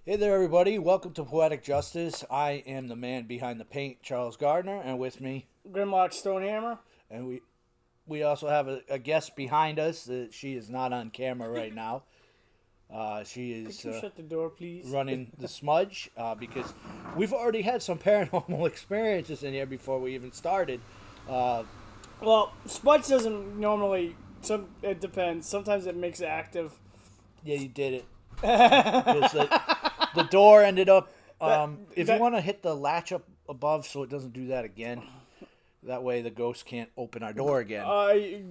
Hey there, everybody. Welcome to Poetic Justice. I am the man behind the paint, Charles Gardner, and with me, Grimlock Stonehammer. and we also have a guest behind us. She is not on camera right now. She is Could you shut the door, please? running the smudge because we've already had some paranormal experiences in here before we even started. Well, Smudge doesn't normally. It depends. Sometimes it makes it active. Yeah, you did it. 'Cause the door ended up. If you want to hit the latch up above so it doesn't do that again, that way the ghost can't open our door again.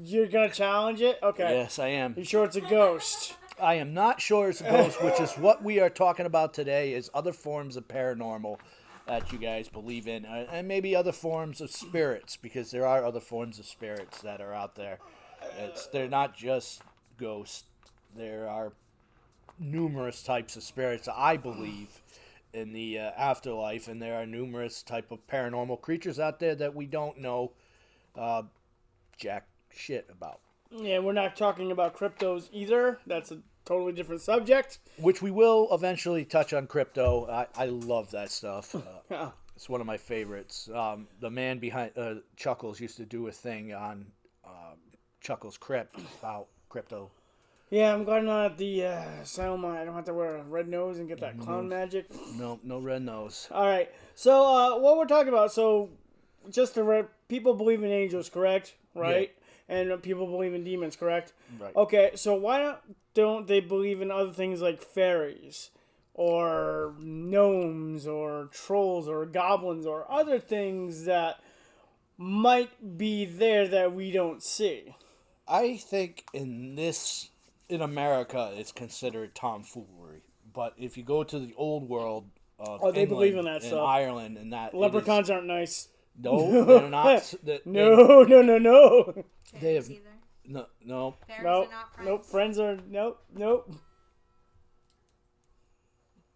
You're gonna challenge it? Okay. Yes, I am. You sure it's a ghost? I am not sure it's a ghost, which is what we are talking about today, is other forms of paranormal that you guys believe in, and maybe other forms of spirits, because there are other forms of spirits that are out there. They're not just ghosts. There are numerous types of spirits, I believe, in the afterlife, and there are numerous type of paranormal creatures out there that we don't know jack shit about. Yeah, we're not talking about cryptos either. That's a totally different subject. Which we will eventually touch on crypto. I love that stuff. It's one of my favorites. The man behind Chuckles used to do a thing on Chuckles Crypt about crypto. Yeah, I'm glad not at the asylum. I don't have to wear a red nose and get that clown magic. No red nose. All right. So what we're talking about? So just people believe in angels, correct? Right. Yeah. And people believe in demons, correct? Right. Okay. So why don't they believe in other things like fairies, or gnomes, or trolls, or goblins, or other things that might be there that we don't see? I think in America, it's considered tomfoolery. But if you go to the old world of they England believe in that and stuff. Ireland and that, Leprechauns aren't nice. No, they're not. No. They have either. no. Fairies Nope. are not friends. Nope. Friends are nope.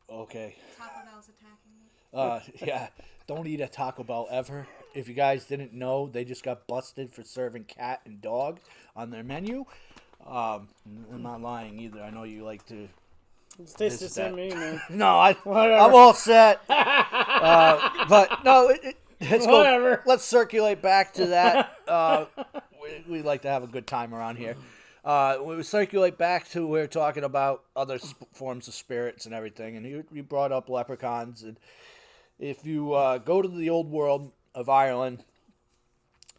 Okay. Taco Bell's attacking me. Yeah. Don't eat a Taco Bell ever. If you guys didn't know, they just got busted for serving cat and dog on their menu. I'm not lying either. I know you like to. It's tastes the same to me, man. No, I'm all set. But no, let's Whatever. go. Let's circulate back to that. We like to have a good time around here. We circulate back to we're talking about other forms of spirits and everything, and you brought up leprechauns. And if you go to the old world of Ireland,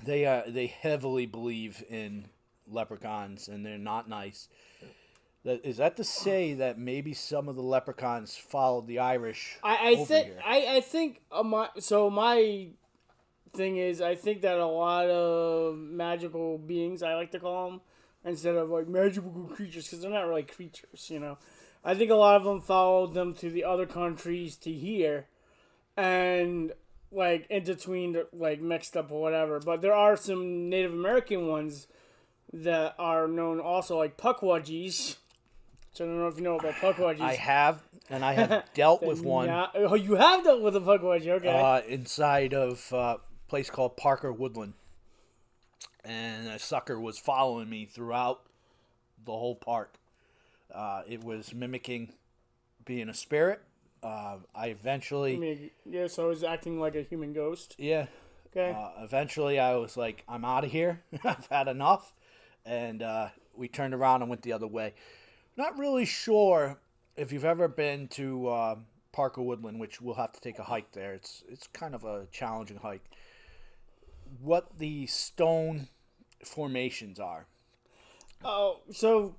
they heavily believe in leprechauns, and they're not nice. Is that to say that maybe some of the leprechauns followed the Irish? I over think here? I think my thing is, I think that a lot of magical beings, I like to call them, instead of like magical creatures, because they're not really creatures, you know. I think a lot of them followed them to the other countries to here, and like intertwined, like mixed up or whatever. But there are some Native American ones that are known also, like Pukwudgies. So I don't know if you know about Pukwudgies. I have, and I have dealt with one. Oh, you have dealt with a Pukwudgie, okay. Inside of a place called Parker Woodland. And a sucker was following me throughout the whole park. It was mimicking being a spirit. I eventually... So it was acting like a human ghost. Yeah. Okay. Eventually, I was like, I'm out of here. I've had enough. And we turned around and went the other way. Not really sure if you've ever been to Parker Woodland, which we'll have to take a hike there. It's kind of a challenging hike. What the stone formations are. Oh, so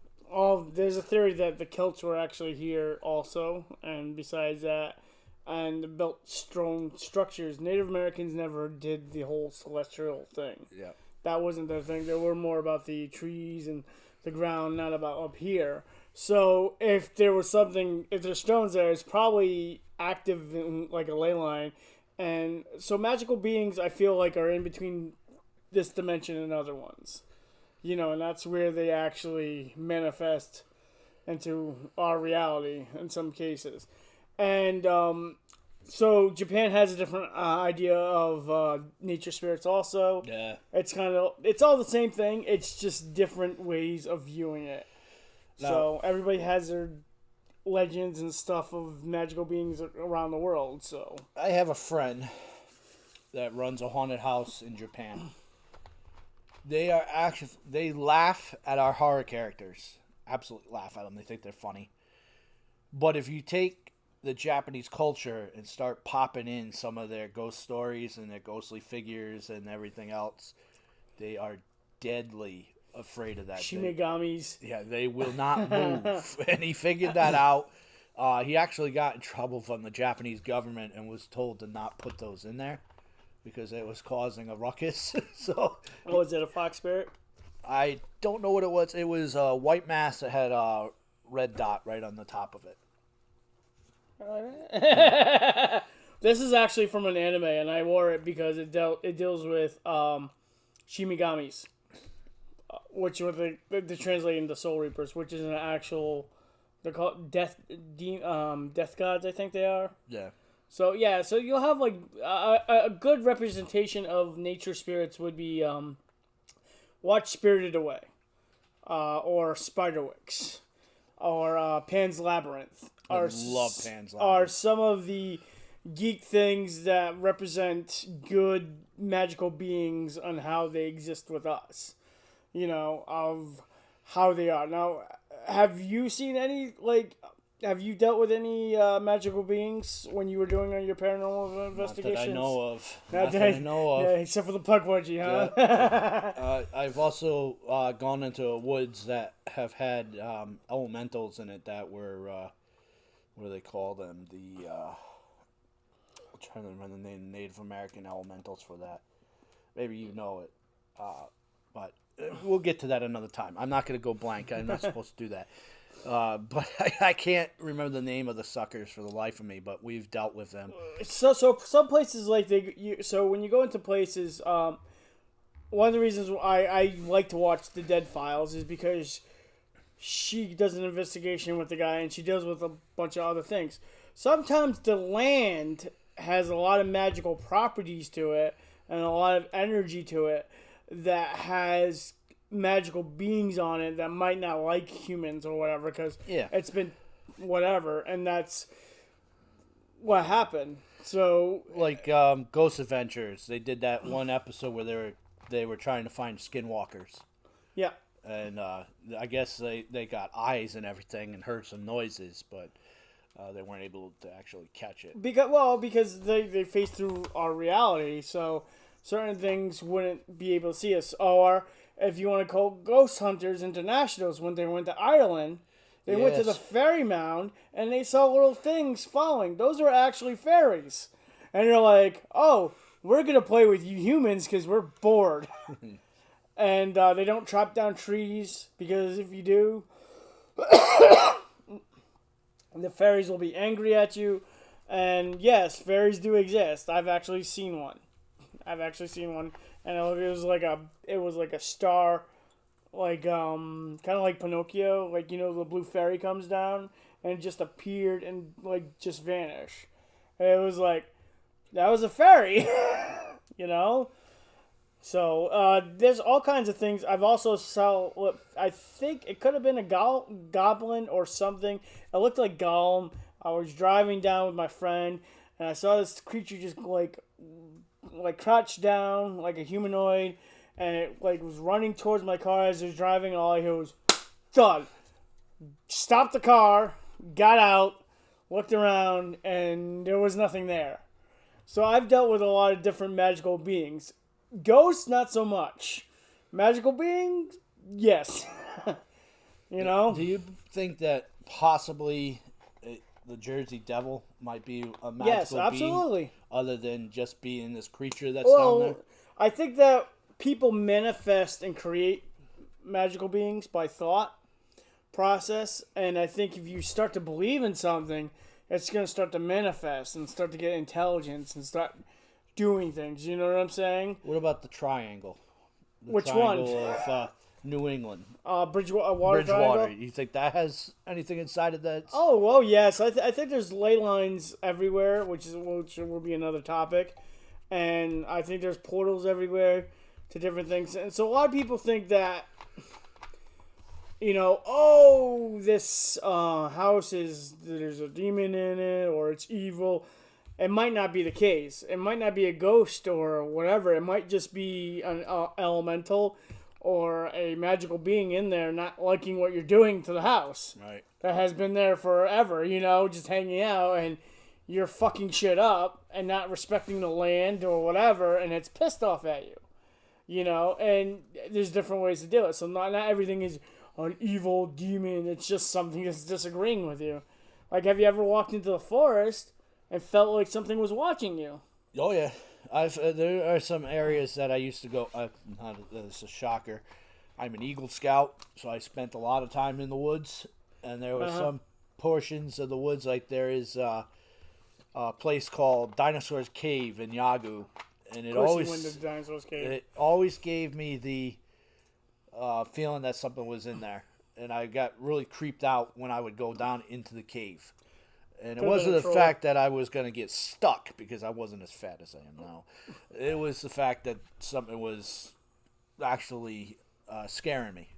there's a theory that the Celts were actually here also, and besides that, and built stone structures. Native Americans never did the whole celestial thing. Yeah. That wasn't their thing. They were more about the trees and the ground, not about up here. So if there's stones there, it's probably active in like a ley line. And so magical beings, I feel like, are in between this dimension and other ones. You know, and that's where they actually manifest into our reality in some cases. And so Japan has a different idea of nature spirits also. Yeah. It's all the same thing. It's just different ways of viewing it. So everybody has their legends and stuff of magical beings around the world. So I have a friend that runs a haunted house in Japan. They laugh at our horror characters. Absolutely laugh at them. They think they're funny. But if you take the Japanese culture and start popping in some of their ghost stories and their ghostly figures and everything else, they are deadly afraid of that. Shinigamis. They will not move. And he figured that out. He actually got in trouble from the Japanese government and was told to not put those in there because it was causing a ruckus. So, is it a fox spirit? I don't know what it was. It was a white mask that had a red dot right on the top of it. This is actually from an anime, and I wore it because it deals with Shinigamis, which were the translate into Soul Reapers, which is an actual, they're called death gods, I think they are. Yeah. So you'll have like a good representation of nature spirits would be watch Spirited Away, or Spiderwicks, or Pan's Labyrinth. I love Pan's Labyrinth. Are some of the geek things that represent good magical beings and how they exist with us. Of how they are. Now, have you seen any, have you dealt with any magical beings when you were doing your paranormal investigations? Not that I know of. Not that I know of. Yeah, except for the Pukwudgie, huh? Yeah. I've also gone into woods that have had elementals in it that were, what do they call them? I'm trying to remember the name, Native American elementals for that. Maybe you know it. But we'll get to that another time. I'm not going to go blank. I'm not supposed to do that. But I can't remember the name of the suckers for the life of me, but we've dealt with them. So some places so when you go into places, one of the reasons why I like to watch the Dead Files is because she does an investigation with the guy and she deals with a bunch of other things. Sometimes the land has a lot of magical properties to it and a lot of energy to it that has magical beings on it that might not like humans or whatever because it's been whatever, and that's what happened. So like Ghost Adventures, they did that one episode where they were trying to find skinwalkers. Yeah. And I guess they got eyes and everything and heard some noises, but they weren't able to actually catch it. Because they face through our reality, so certain things wouldn't be able to see us. Or if you want to call Ghost Hunters Internationals, when they went to Ireland, they went to the fairy mound and they saw little things falling. Those are actually fairies. And you're like, oh, we're going to play with you humans because we're bored. And they don't chop down trees because if you do, the fairies will be angry at you. And yes, fairies do exist. I've actually seen one. And it was like a star, like kind of like Pinocchio, like the blue fairy comes down and it just appeared and like just vanished. And it was like that was a fairy, So there's all kinds of things. I've also saw what I think it could have been a goblin or something. It looked like Gollum. I was driving down with my friend and I saw this creature just like crouched down like a humanoid, and it was running towards my car as I was driving, and all I hear was thud. Stopped the car, got out, looked around, and there was nothing there. So I've dealt with a lot of different magical beings. Ghosts, not so much. Magical beings, yes. Do you think that possibly the Jersey Devil might be a magical yes, absolutely. being, other than just being this creature that's down there? I think that people manifest and create magical beings by thought process, and I think if you start to believe in something, it's going to start to manifest and start to get intelligence and start doing things. You know what I'm saying? What about the triangle? Which triangle one? Of New England. Bridgewater Triangle? You think that has anything inside of that? Oh, well, yes. I think there's ley lines everywhere, which will be another topic. And I think there's portals everywhere to different things. And so a lot of people think that this house there's a demon in it or it's evil. It might not be the case. It might not be a ghost or whatever. It might just be an elemental or a magical being in there not liking what you're doing to the house. Right. That has been there forever, just hanging out, and you're fucking shit up and not respecting the land or whatever, and it's pissed off at you. And there's different ways to do it. So not everything is an evil demon. It's just something that's disagreeing with you. Like, have you ever walked into the forest and felt like something was watching you? Oh, yeah. There are some areas that I used to go. It's a shocker. I'm an Eagle Scout, so I spent a lot of time in the woods, and there were some portions of the woods, like there is a place called Dinosaur's Cave in Yagu, and it always gave me the feeling that something was in there, and I got really creeped out when I would go down into the cave. And it wasn't the fact that I was going to get stuck, because I wasn't as fat as I am now. It was the fact that something was actually scaring me.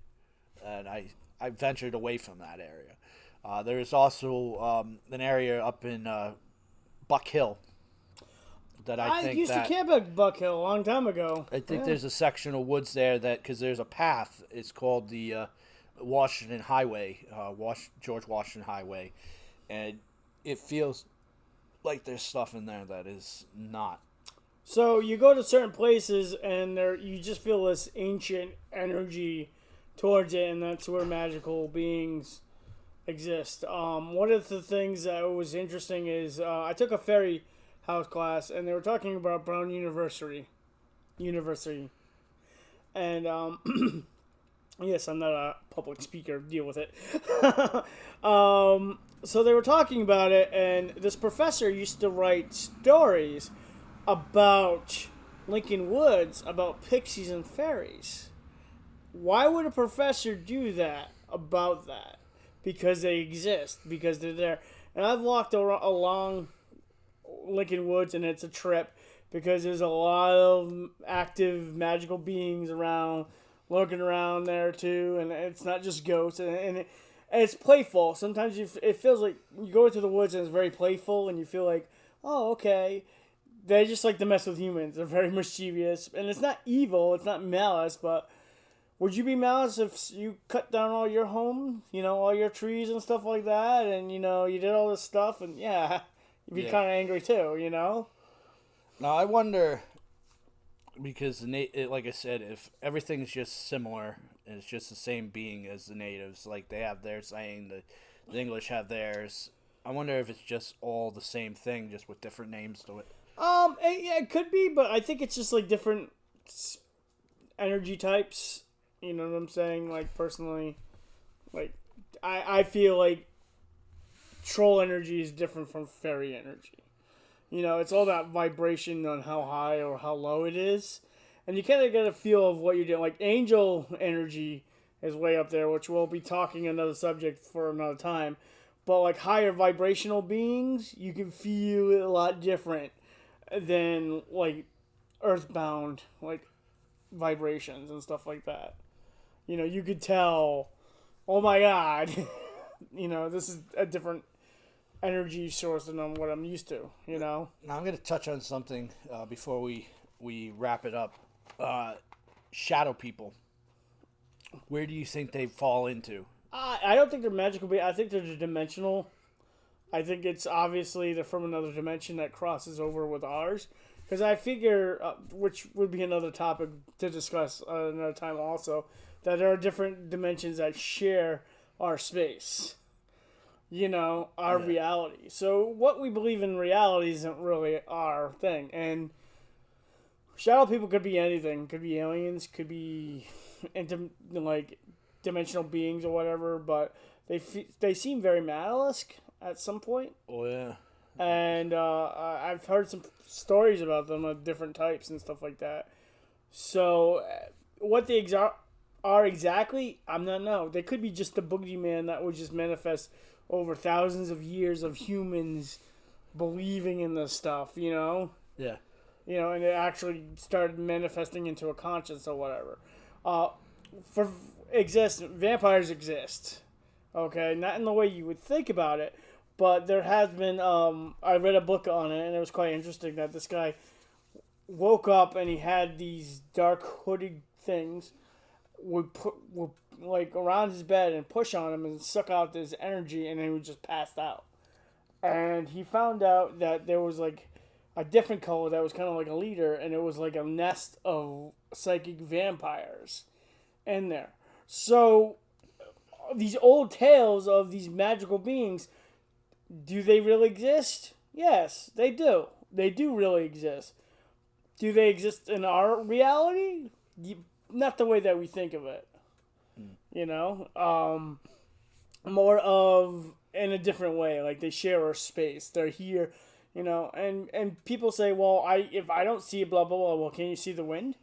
And I ventured away from that area. There's also an area up in Buck Hill that I used to camp at Buck Hill a long time ago. I think there's a section of woods there because there's a path. It's called the Washington Highway, George Washington Highway. And it feels like there's stuff in there that is not. So you go to certain places and you just feel this ancient energy towards it, and that's where magical beings exist. One of the things that was interesting is I took a fairy house class, and they were talking about Brown University. And yes, I'm not a public speaker. Deal with it. So they were talking about it, and this professor used to write stories about Lincoln Woods, about pixies and fairies. Why would a professor do that about that? Because they exist, because they're there. And I've walked along Lincoln Woods, and it's a trip, because there's a lot of active magical beings around, lurking around there too, and it's not just ghosts, and it's playful. Sometimes it feels like you go into the woods and it's very playful, and you feel like, oh, okay. They just like to mess with humans. They're very mischievous. And it's not evil. It's not malice. But would you be malice if you cut down all your home? All your trees and stuff like that? And, you did all this stuff. And, yeah, you'd be kind of angry too, Now, I wonder, because, like I said, if everything's just similar and it's just the same being as the natives, like they have their saying, the English have theirs, I wonder if it's just all the same thing, just with different names to it. Yeah, it could be, but I think it's just like different energy types. You know what I'm saying? Like, personally, like, I feel like troll energy is different from fairy energy. It's all that vibration on how high or how low it is. And you kind of get a feel of what you're doing. Like, angel energy is way up there, which we'll be talking another subject for another time. But, like, higher vibrational beings, you can feel it a lot different than, like, earthbound, like, vibrations and stuff like that. You could tell, oh my god, this is a different energy source than what I'm used to, Now I'm going to touch on something before we wrap it up. Shadow people. Where do you think they fall into? I don't think they're magical, but I think they're dimensional. I think it's obviously they're from another dimension that crosses over with ours. Because I figure, which would be another topic to discuss another time also, that there are different dimensions that share our space. Our reality. So what we believe in reality isn't really our thing. And shadow people could be anything. Could be aliens, could be dimensional beings or whatever, but they seem very malice at some point. Oh, yeah. And I've heard some stories about them of different types and stuff like that. So what they are exactly, I'm not know. They could be just the boogeyman that would just manifest over thousands of years of humans believing in this stuff, Yeah. And it actually started manifesting into a conscience or whatever. Vampires exist. Okay, not in the way you would think about it, but there has been. I read a book on it, and it was quite interesting that this guy woke up and he had these dark hooded things would like around his bed and push on him and suck out this energy, and then he would just pass out. And he found out that there was like a different color that was kind of like a leader, and it was like a nest of psychic vampires in there. So these old tales of these magical beings, do they really exist? Yes, they do. They do really exist. Do they exist in our reality? Not the way that we think of it. You know? More of in a different way. Like they share our space. They're here, you know, and people say, well, if I don't see it, blah, blah, blah, well, can you see the wind?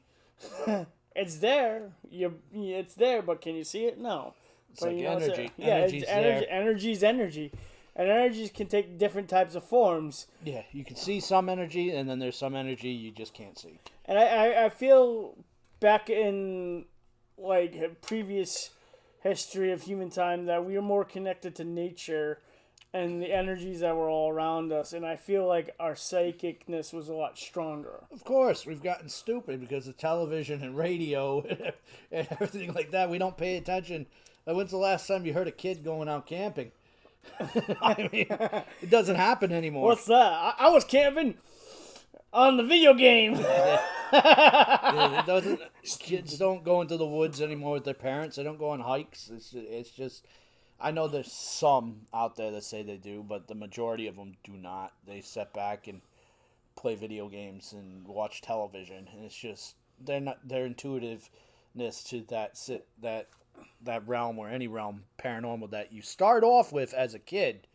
It's there. It's there, but can you see it? No. It's like energy. Energy's energy. And energies can take different types of forms. Yeah, you can see some energy, and then there's some energy you just can't see. And I feel back in, like, a previous history of human time that we are more connected to nature and the energies that were all around us. And I feel like our psychicness was a lot stronger. Of course, we've gotten stupid because of television and radio and everything like that. We don't pay attention. When's the last time you heard a kid going out camping? I mean, it doesn't happen anymore. What's that? I was camping on the video game. It doesn't. Kids don't go into the woods anymore with their parents. They don't go on hikes. It's just. I know there's some out there that say they do, but the majority of them do not. They sit back and play video games and watch television, and it's just their intuitiveness to that realm or any realm paranormal that you start off with as a kid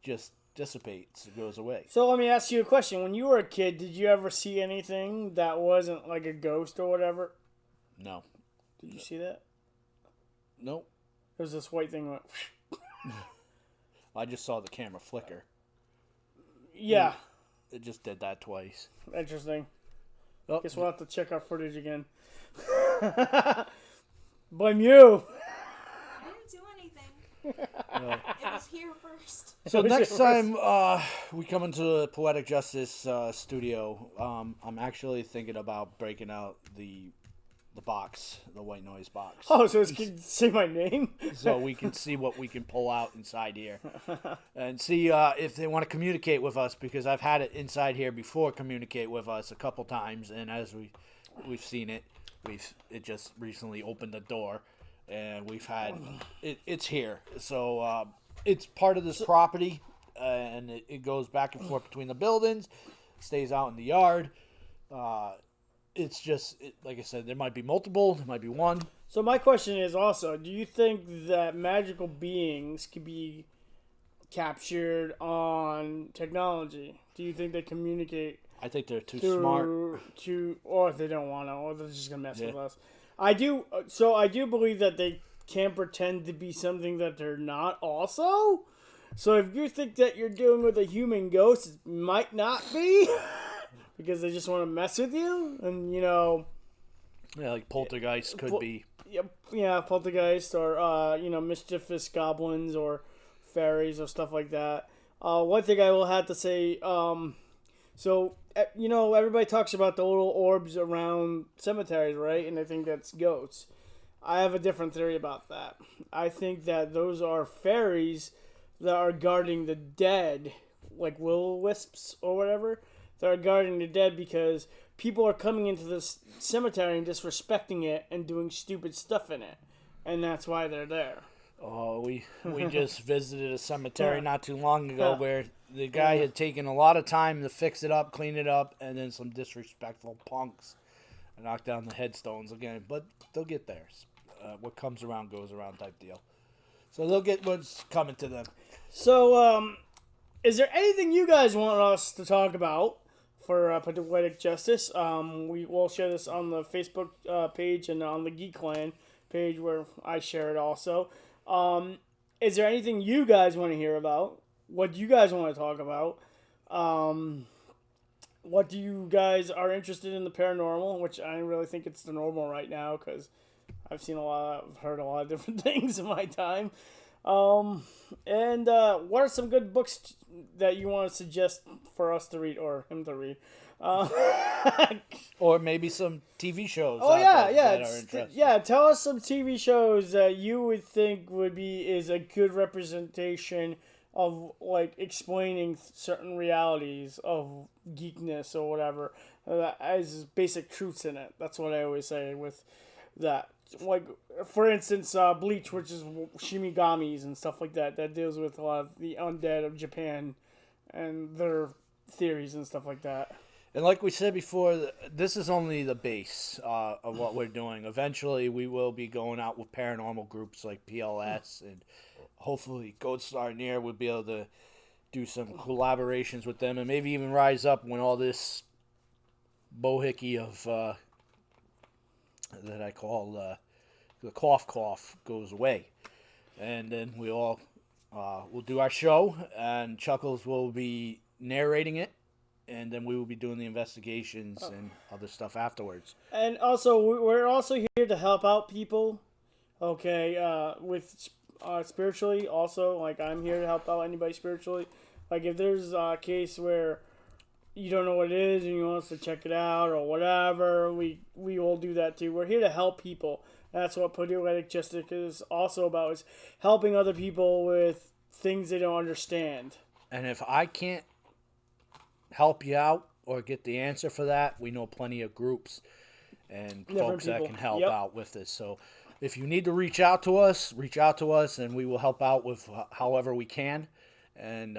just dissipates. It goes away. So let me ask you a question. When you were a kid, did you ever see anything that wasn't like a ghost or whatever? No. Did you see that? Nope. There's this white thing went. I just saw the camera flicker. Yeah. It just did that twice. Interesting. Oh. Guess we'll have to check our footage again. Blame you. I didn't do anything. It was here first. So next time we come into the Poetic Justice studio, I'm actually thinking about breaking out the box, the white noise box. Oh, so it's can say my name? So we can see what we can pull out inside here. And see if they want to communicate with us, because I've had it inside here before communicate with us a couple times, and as we've seen it, it just recently opened the door, and we've had it's here. So it's part of this property, and it goes back and forth between the buildings, stays out in the yard. It's just, like I said, there might be multiple, there might be one. So my question is also, do you think that magical beings can be captured on technology? Do you think they communicate? I think they're too smart. Or if they don't want to, or they're just going to mess with us. I do believe that they can pretend to be something that they're not also. So if you think that you're dealing with a human ghost, it might not be. Because they just want to mess with you, and yeah, like poltergeist could be. Yeah, poltergeist, or mischievous goblins, or fairies, or stuff like that. One thing I will have to say, so everybody talks about the little orbs around cemeteries, right? And I think that's ghosts. I have a different theory about that. I think that those are fairies that are guarding the dead, like will-o-wisps or whatever. That are guarding the dead because people are coming into this cemetery and disrespecting it and doing stupid stuff in it. And that's why they're there. Oh, we just visited a cemetery not too long ago where the guy had taken a lot of time to fix it up, clean it up, and then some disrespectful punks knocked down the headstones again. But they'll get there. What comes around goes around type deal. So they'll get what's coming to them. So, is there anything you guys want us to talk about for Poetic Justice? We will share this on the Facebook page and on the Geekland page where I share it also. Is there anything you guys want to hear about? What do you guys want to talk about? What do you guys are interested in the paranormal? Which I really think it's the normal right now because I've heard a lot of different things in my time. And what are some good books that you want to suggest for us to read or him to read? Or maybe some TV shows. Oh out yeah, there yeah, that are interesting. yeah. Tell us some TV shows that you would think is a good representation of like explaining certain realities of geekness or whatever that has basic truths in it. That's what I always say with that. Like for instance, Bleach, which is Shimigamis and stuff like that. That deals with a lot of the undead of Japan and their theories and stuff like that. And like we said before, this is only the base of what we're doing. Eventually, we will be going out with paranormal groups like PLS, and hopefully Gold Star Near will be able to do some collaborations with them, and maybe even rise up when all this bohickey of that I call the cough goes away. And then we all will do our show, and Chuckles will be narrating it. And then we will be doing the investigations and other stuff afterwards. And also, we're also here to help out people, okay, with spiritually also. Like, I'm here to help out anybody spiritually. Like, if there's a case where you don't know what it is and you want us to check it out or whatever, we will do that too. We're here to help people. That's what Poetic Justice is also about, is helping other people with things they don't understand. And if I can't help you out or get the answer for that, we know plenty of groups and folks that can help out with this. So if you need to reach out to us, and we will help out with however we can and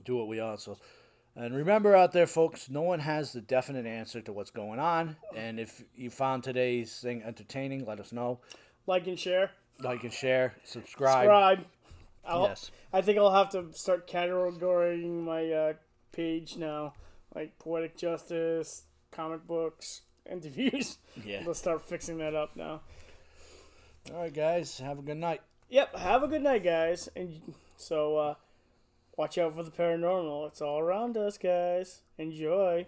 do what we also. And remember out there, folks, no one has the definite answer to what's going on. And if you found today's thing entertaining, let us know. Like and share. Subscribe. Yes. I think I'll have to start categorizing my page now, like Poetic Justice, comic books, interviews. Yeah. Let's start fixing that up now. All right, guys. Have a good night. Yep. Have a good night, guys. And so, watch out for the paranormal. It's all around us, guys. Enjoy.